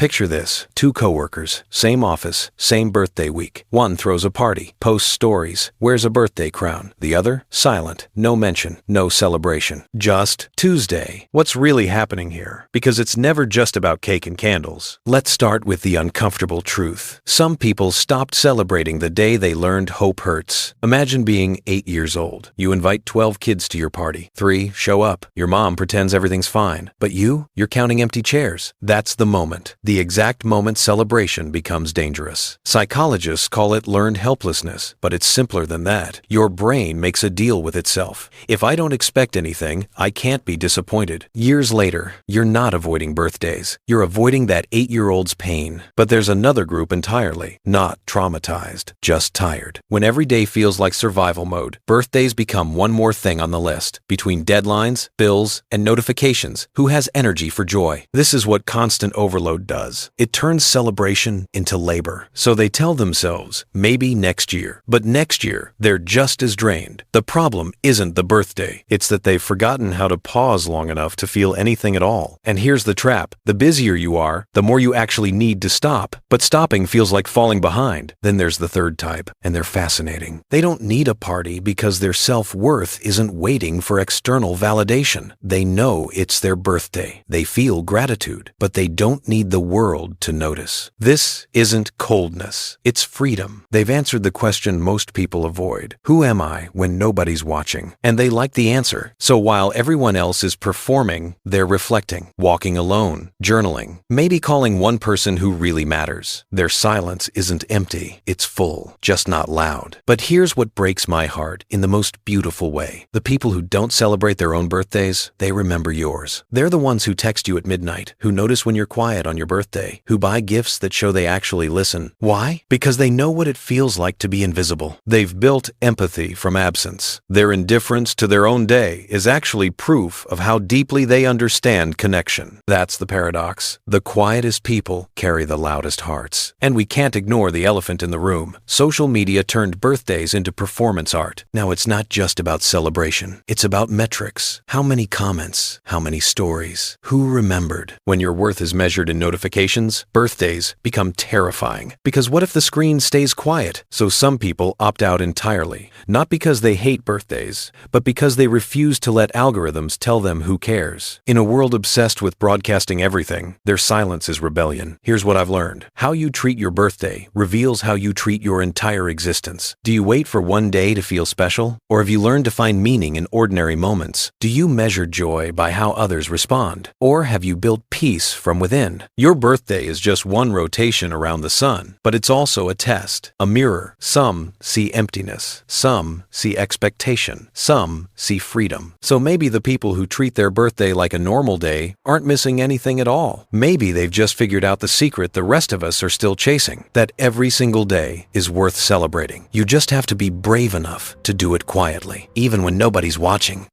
Picture this: two coworkers, same office, same birthday week. One throws a party, posts stories, wears a birthday crown. The other, silent, no mention, no celebration. Just Tuesday. What's really happening here? Because it's never just about cake and candles. Let's start with the uncomfortable truth. Some people stopped celebrating the day they learned hope hurts. Imagine being 8 years old. You invite 12 kids to your party. 3 show up. Your mom pretends everything's fine. But you're counting empty chairs. That's the moment. The exact moment celebration becomes dangerous. Psychologists call it learned helplessness, but it's simpler than that. Your brain makes a deal with itself. If I don't expect anything, I can't be disappointed. Years later, you're not avoiding birthdays. You're avoiding that 8-year-old's pain. But there's another group entirely. Not traumatized, just tired. When every day feels like survival mode, birthdays become one more thing on the list. Between deadlines, bills, and notifications, who has energy for joy? This is what constant overload does. It turns celebration into labor. So they tell themselves, maybe next year. But next year, they're just as drained. The problem isn't the birthday. It's that they've forgotten how to pause long enough to feel anything at all. And here's the trap. The busier you are, the more you actually need to stop. But stopping feels like falling behind. Then there's the third type, and they're fascinating. They don't need a party because their self-worth isn't waiting for external validation. They know it's their birthday. They feel gratitude, but they don't need the world to notice. This isn't coldness. It's freedom. They've answered the question most people avoid. Who am I when nobody's watching? And they like the answer. So while everyone else is performing, they're reflecting, walking alone, journaling, maybe calling one person who really matters. Their silence isn't empty. It's full, just not loud. But here's what breaks my heart in the most beautiful way. The people who don't celebrate their own birthdays, they remember yours. They're the ones who text you at midnight, who notice when you're quiet on your birthday, who buy gifts that show they actually listen. Why? Because they know what it feels like to be invisible. They've built empathy from absence. Their indifference to their own day is actually proof of how deeply they understand connection. That's the paradox. The quietest people carry the loudest hearts. And we can't ignore the elephant in the room. Social media turned birthdays into performance art. Now it's not just about celebration. It's about metrics. How many comments? How many stories? Who remembered? When your worth is measured in notifications, birthdays become terrifying. Because what if the screen stays quiet? So some people opt out entirely. Not because they hate birthdays, but because they refuse to let algorithms tell them who cares. In a world obsessed with broadcasting everything, their silence is rebellion. Here's what I've learned. How you treat your birthday reveals how you treat your entire existence. Do you wait for one day to feel special? Or have you learned to find meaning in ordinary moments? Do you measure joy by how others respond? Or have you built peace from within? Your birthday is just one rotation around the sun, but it's also a test, a mirror. Some see emptiness. Some see expectation. Some see freedom. So maybe the people who treat their birthday like a normal day aren't missing anything at all. Maybe they've just figured out the secret the rest of us are still chasing, that every single day is worth celebrating. You just have to be brave enough to do it quietly, even when nobody's watching.